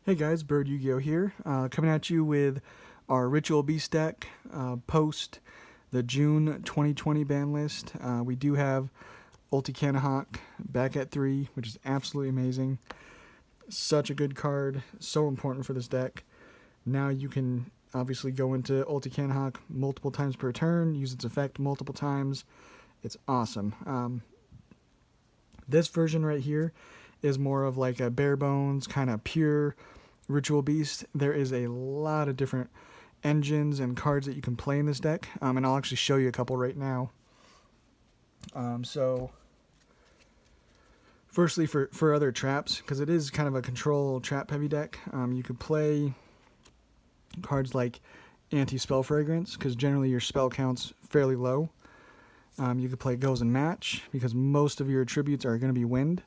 Hey guys, Bird Yugioh here, coming at you with our Ritual Beast deck post the June 2020 ban list. We do have Ulti-Cannahawk back at 3, which is absolutely amazing. Such a good card, so important for this deck. Now you can obviously go into Ulti-Cannahawk multiple times per turn, use its effect multiple times. It's awesome. This version right here is more of like a bare bones, kind of pure Ritual Beast. There is a lot of different engines and cards that you can play in this deck, and I'll actually show you a couple right now. So firstly, for other traps, because it is kind of a control trap heavy deck, you could play cards like Anti-Spell Fragrance, because generally your spell count's fairly low. You could play Goes and Match, because most of your attributes are going to be wind.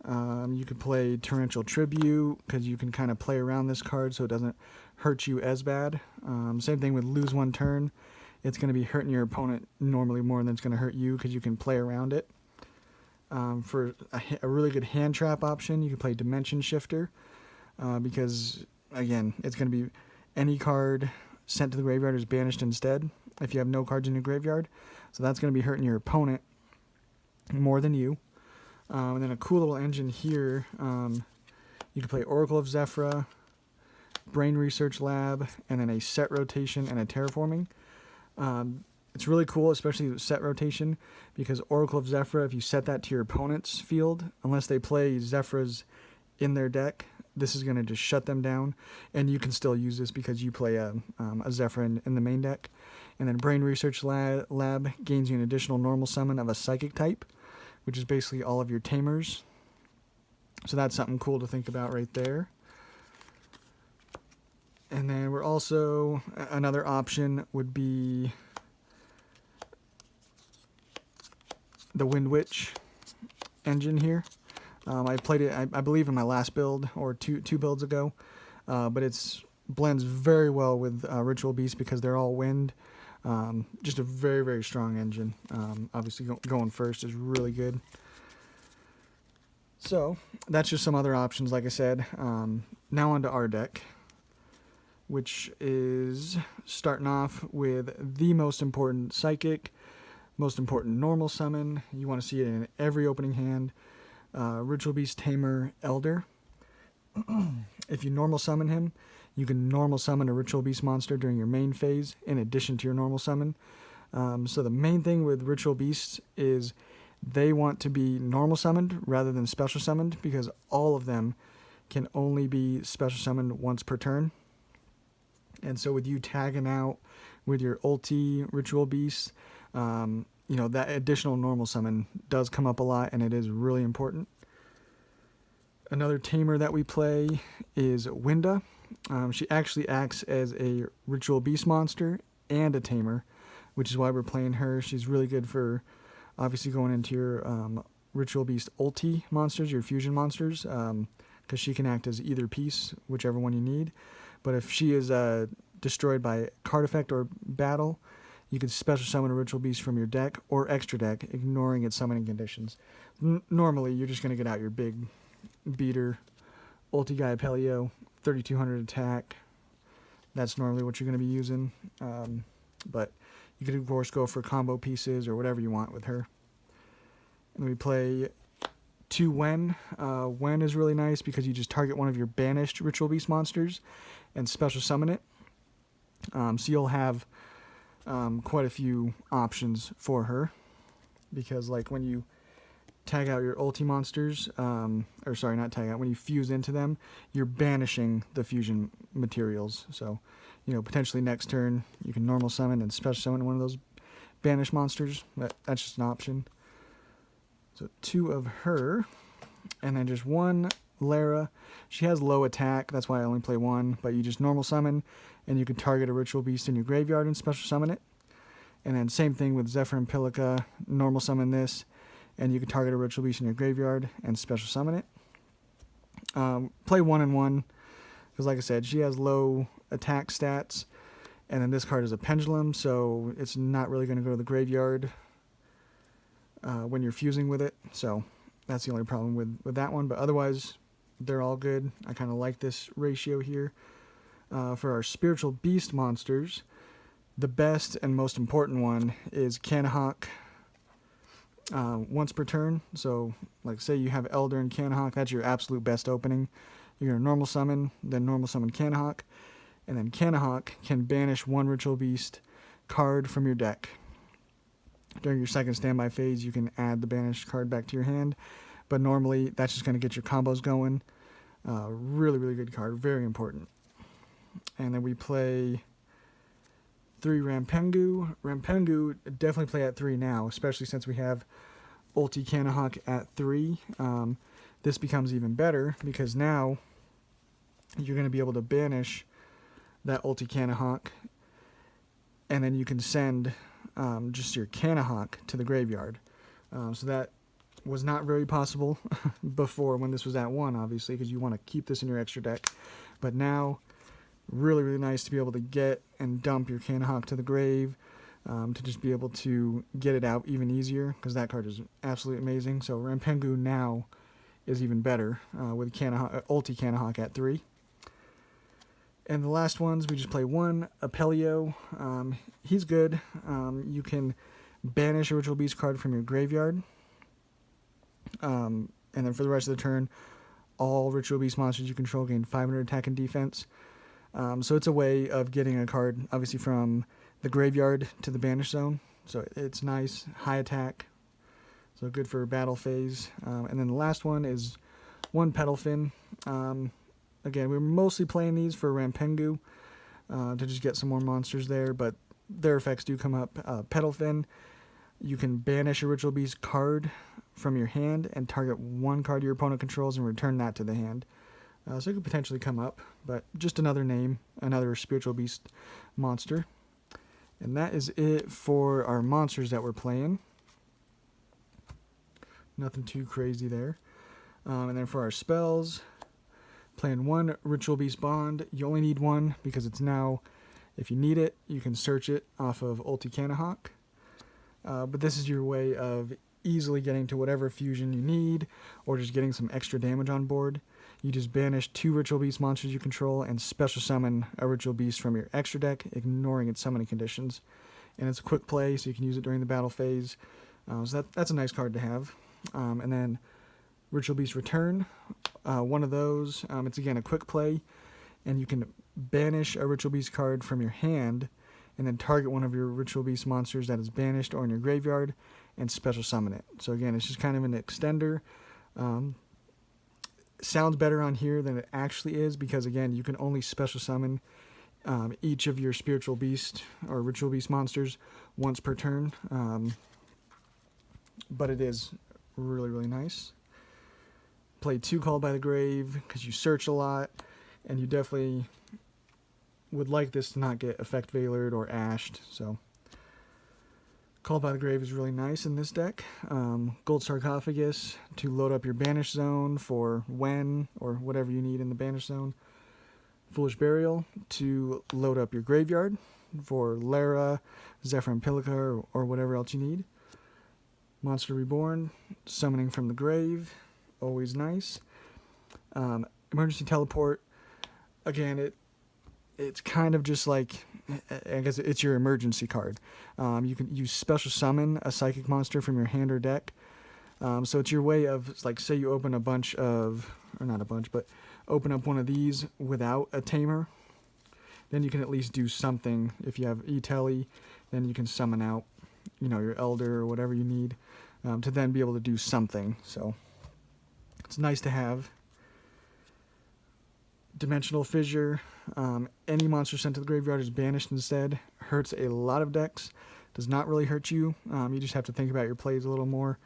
You could play Torrential Tribute, because you can kind of play around this card so it doesn't hurt you as bad. Same thing with Lose One Turn. It's going to be hurting your opponent normally more than it's going to hurt you, because you can play around it. For a really good hand trap option, you can play Dimension Shifter, because, again, it's going to be any card sent to the graveyard is banished instead if you have no cards in your graveyard. So that's going to be hurting your opponent more than you. And then a cool little engine here, you can play Oracle of Zephyra, Brain Research Lab, and then a set rotation and a terraforming. It's really cool, especially with set rotation, because Oracle of Zephyra, if you set that to your opponent's field, unless they play Zephyras in their deck, this is going to just shut them down, and you can still use this because you play a Zephyr in the main deck. And then Brain Research Lab gains you an additional normal summon of a Psychic type, which is basically all of your tamers. So that's something cool to think about right there. And then we're also, another option would be the Wind Witch engine here. I played it, I believe, in my last build, or two builds ago, but it blends very well with Ritual Beast because they're all wind. Just a very, very strong engine. Obviously going first is really good. So that's just some other options, like I said. Now onto our deck, which is starting off with the most important Psychic, most important normal summon. You want to see it in every opening hand. Ritual Beast Tamer Elder. If you normal summon him, you can normal summon a Ritual Beast monster during your main phase in addition to your normal summon. So the main thing with Ritual Beasts is they want to be normal summoned rather than special summoned, because all of them can only be special summoned once per turn. And so with you tagging out with your ulti Ritual Beasts, you know, that additional normal summon does come up a lot, and it is really important. Another tamer that we play is Winda. She actually acts as a Ritual Beast monster and a tamer, which is why we're playing her. She's really good for obviously going into your Ritual Beast ulti monsters, your fusion monsters, because she can act as either piece, whichever one you need. But if she is destroyed by card effect or battle, you can special summon a Ritual Beast from your deck or extra deck, ignoring its summoning conditions. Normally, you're just going to get out your big beater, Ulti Gaia Pelio, 3200 attack. That's normally what you're going to be using. But you could, of course, go for combo pieces or whatever you want with her. And we play 2 Wen. Wen is really nice because you just target one of your banished Ritual Beast monsters and special summon it. So you'll have quite a few options for her, because like when you tag out your ulti monsters, or sorry, not tag out, when you fuse into them, you're banishing the fusion materials. So, you know, potentially next turn you can normal summon and special summon one of those banished monsters. That's just an option. So 2 of her, and then just 1 Lara. She has low attack, that's why I only play 1, but you just normal summon, and you can target a Ritual Beast in your graveyard and special summon it. And then same thing with Zephyr and Pilica, normal summon this, and you can target a Ritual Beast in your graveyard and special summon it. Play 1 and 1, because like I said, she has low attack stats, and then this card is a pendulum, so it's not really going to go to the graveyard when you're fusing with it. So that's the only problem with that one, but otherwise they're all good. I kind of like this ratio here. For our spiritual beast monsters, the best and most important one is Cannahawk once per turn. So, like, say you have Elder and Cannahawk, that's your absolute best opening. You're going to normal summon, then normal summon Cannahawk, and then Cannahawk can banish one Ritual Beast card from your deck. During your second standby phase, you can add the banished card back to your hand, but normally that's just going to get your combos going. Really, really good card, very important. And then we play 3 Rampengu. Rampengu definitely play at 3 now, especially since we have Ulti-Cannahawk at 3. This becomes even better because now you're going to be able to banish that Ulti-Cannahawk, and then you can send just your Cannahawk to the graveyard. So that was not very possible before when this was at 1, obviously, because you want to keep this in your extra deck. But now, really, really nice to be able to get and dump your Cannahawk to the grave, to just be able to get it out even easier, because that card is absolutely amazing. So Rampengu now is even better with Ulti-Cannahawk at 3. And the last ones, we just play 1, Apelio. He's good. You can banish a Ritual Beast card from your graveyard. And then for the rest of the turn, all Ritual Beast monsters you control gain 500 attack and defense. So it's a way of getting a card, obviously, from the graveyard to the banish zone. So it's nice, high attack. So good for battle phase. And then the last one is 1 Petalfin. Again, we're mostly playing these for Rampengu to just get some more monsters there, but their effects do come up. Petalfin, you can banish a Ritual Beast card from your hand and target 1 card your opponent controls and return that to the hand. So it could potentially come up, but just another name, another Spiritual Beast monster. And that is it for our monsters that we're playing. Nothing too crazy there. And then for our spells, playing 1 Ritual Beast Bond. You only need 1 because it's now, if you need it, you can search it off of Ulti-Cannahawk. But this is your way of easily getting to whatever fusion you need, or just getting some extra damage on board. You just banish 2 Ritual Beast monsters you control and special summon a Ritual Beast from your extra deck, ignoring its summoning conditions. And it's a quick play, so you can use it during the battle phase. So that's a nice card to have. And then Ritual Beast Return, 1 of those. It's again a quick play, and you can banish a Ritual Beast card from your hand, and then target one of your Ritual Beast monsters that is banished or in your graveyard, and special summon it. So again, it's just kind of an extender. Sounds better on here than it actually is, because again, you can only special summon each of your Spiritual Beast or Ritual Beast monsters once per turn. But it is really, really nice. Play 2 Called by the Grave, because you search a lot, and you definitely would like this to not get Effect Veilered or Ashed. So Called by the Grave is really nice in this deck. Gold Sarcophagus to load up your Banish Zone for when or whatever you need in the Banish Zone. Foolish Burial to load up your graveyard for Lara, Zephyr and Pilica, or whatever else you need. Monster Reborn, Summoning from the Grave, always nice. Emergency Teleport, again, it's kind of just like, I guess it's your emergency card. You can use special summon a psychic monster from your hand or deck. So it's your way of, like, say you open a bunch of, or not a bunch, but open up one of these without a tamer, then you can at least do something. If you have E-Tele, then you can summon out, your Elder or whatever you need, to then be able to do something. So it's nice to have. Dimensional Fissure. Any monster sent to the graveyard is banished instead. Hurts a lot of decks. Does not really hurt you. You just have to think about your plays a little more.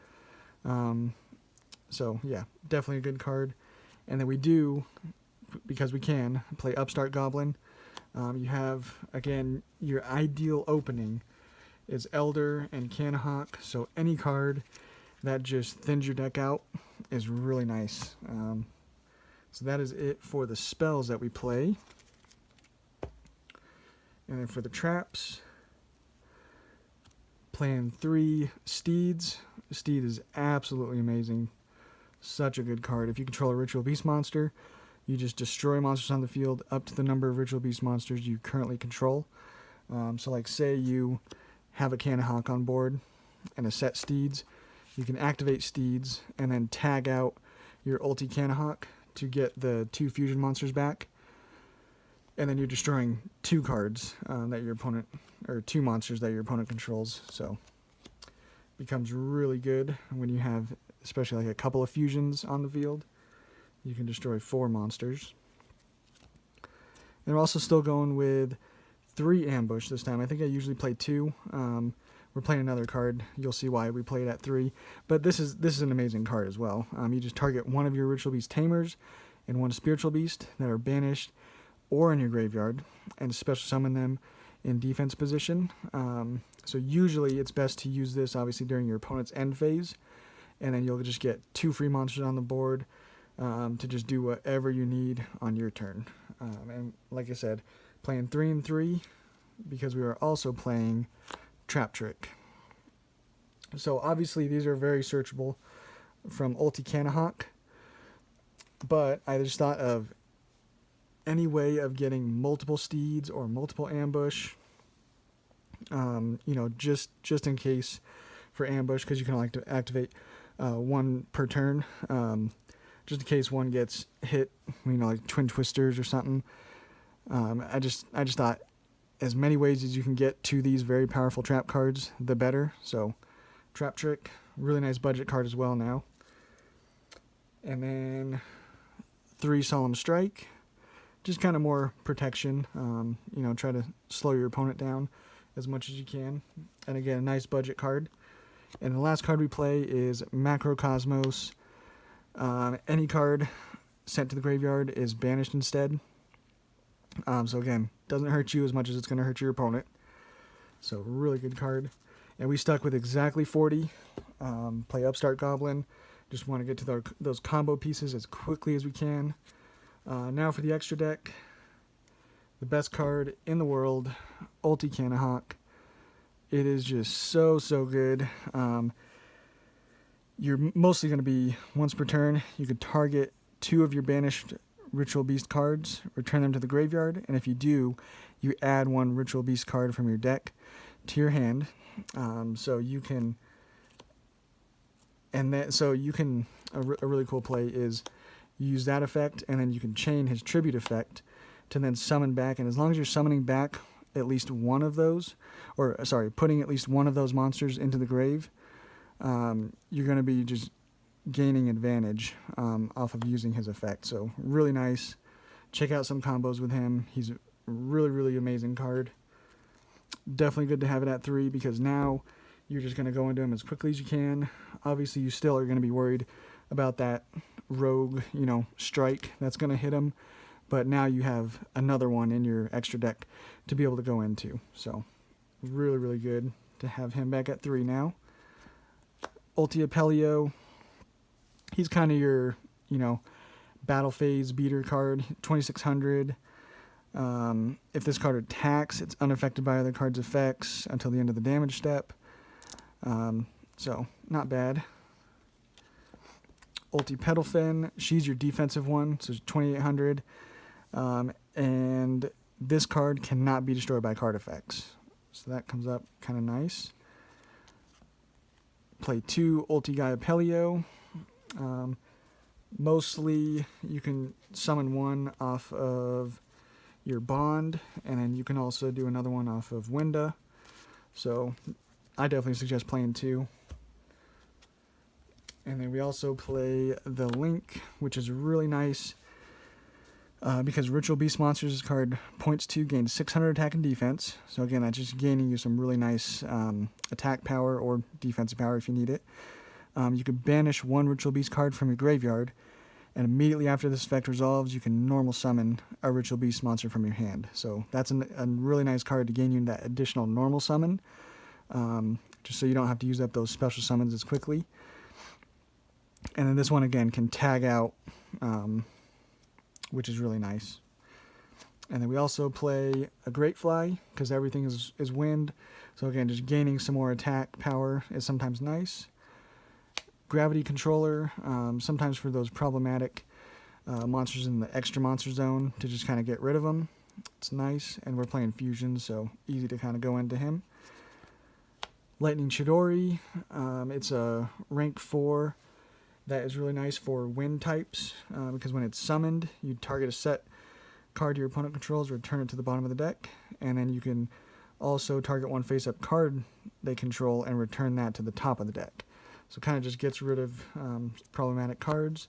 So yeah, definitely a good card. And then we do, because we can, play Upstart Goblin. You have, again, your ideal opening is Elder and Cannahawk. So any card that just thins your deck out is really nice. So that is it for the spells that we play. And then for the traps, playing 3 Steeds. Steed is absolutely amazing. Such a good card. If you control a Ritual Beast monster, you just destroy monsters on the field up to the number of Ritual Beast monsters you currently control. So like say you have a Cannahawk on board and a set Steeds, you can activate Steeds and then tag out your Ulti-Cannahawk to get the 2 fusion monsters back. And then you're destroying 2 cards that your opponent, or 2 monsters that your opponent controls. So becomes really good when you have especially like a couple of fusions on the field. You can destroy 4 monsters. And we're also still going with 3 ambush this time. I think I usually play 2. We're playing another card. You'll see why we played at 3. But this is an amazing card as well. You just target one of your Ritual Beast Tamers and 1 Spiritual Beast that are banished or in your graveyard, and special summon them in defense position. So usually it's best to use this obviously during your opponent's end phase, and then you'll just get 2 free monsters on the board to just do whatever you need on your turn. And like I said, playing 3 and 3 because we are also playing Trap Trick. So obviously these are very searchable from Ulti-Cannahawk, but I just thought of any way of getting multiple Steeds or multiple ambush, just in case for ambush, because you can only activate 1 per turn, just in case one gets hit, like Twin Twisters or something. I just thought as many ways as you can get to these very powerful trap cards, the better. So Trap Trick, really nice budget card as well now. And then 3 Solemn Strike. Just kind of more protection, try to slow your opponent down as much as you can. And again, a nice budget card. And the last card we play is Macrocosmos. Any card sent to the graveyard is banished instead. So again, doesn't hurt you as much as it's going to hurt your opponent. So really good card. And we stuck with exactly 40. Play Upstart Goblin. Just want to get to those combo pieces as quickly as we can. Now for the extra deck, the best card in the world, Ulti-Cannahawk. It is just so good. You're mostly going to be once per turn. You could target 2 of your banished Ritual Beast cards, return them to the graveyard, and if you do, you add 1 Ritual Beast card from your deck to your hand. So you can, a really cool play is you use that effect, and then you can chain his tribute effect to then summon back. And as long as you're summoning back at least one of those, putting at least one of those monsters into the grave, you're going to be just gaining advantage off of using his effect. So really nice. Check out some combos with him. He's a really amazing card. Definitely good to have it at 3 because now you're just going to go into him as quickly as you can. Obviously, you still are going to be worried about that rogue, strike that's going to hit him, but now you have another one in your extra deck to be able to go into. So really good to have him back at 3 now. Ulti-Cannahawk, he's kind of your battle phase beater card. 2600. If this card attacks, it's unaffected by other cards' effects until the end of the damage step. So not bad. Ulti-Petalfin, she's your defensive one, so 2800. And this card cannot be destroyed by card effects. So that comes up kind of nice. Play 2 Ulti-Cannahawk. Mostly you can summon 1 off of your Bond, and then you can also do another one off of Winda. So I definitely suggest playing 2. And then we also play the Link, which is really nice because Ritual Beast Monsters card points to gain 600 attack and defense. So again, that's just gaining you some really nice attack power or defensive power if you need it. You can banish 1 Ritual Beast card from your graveyard, and immediately after this effect resolves, you can normal summon a Ritual Beast monster from your hand. So that's a really nice card to gain you that additional normal summon, just so you don't have to use up those special summons as quickly. And then this one, again, can tag out, which is really nice. And then we also play a Great Fly, because everything is wind. So again, just gaining some more attack power is sometimes nice. gravity controller, sometimes for those problematic monsters in the extra monster zone to just kind of get rid of them. It's nice, and we're playing fusion, so easy to kind of go into him. Lightning Chidori, it's a rank 4 that is really nice for wind types, because when it's summoned, you target a set card your opponent controls, return it to the bottom of the deck, and then you can also target one face-up card they control and return that to the top of the deck. So kind of just gets rid of problematic cards.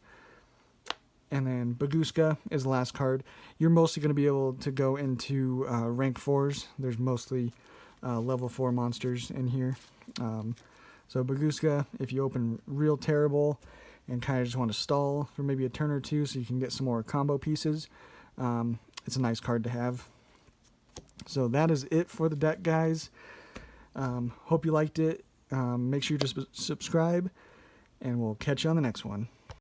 And then Baguska is the last card. You're mostly going to be able to go into rank 4s. There's mostly level 4 monsters in here. So Baguska, if you open real terrible and kind of just want to stall for maybe a turn or two so you can get some more combo pieces, it's a nice card to have. So that is it for the deck, guys. Hope you liked it. Make sure you just subscribe, and we'll catch you on the next one.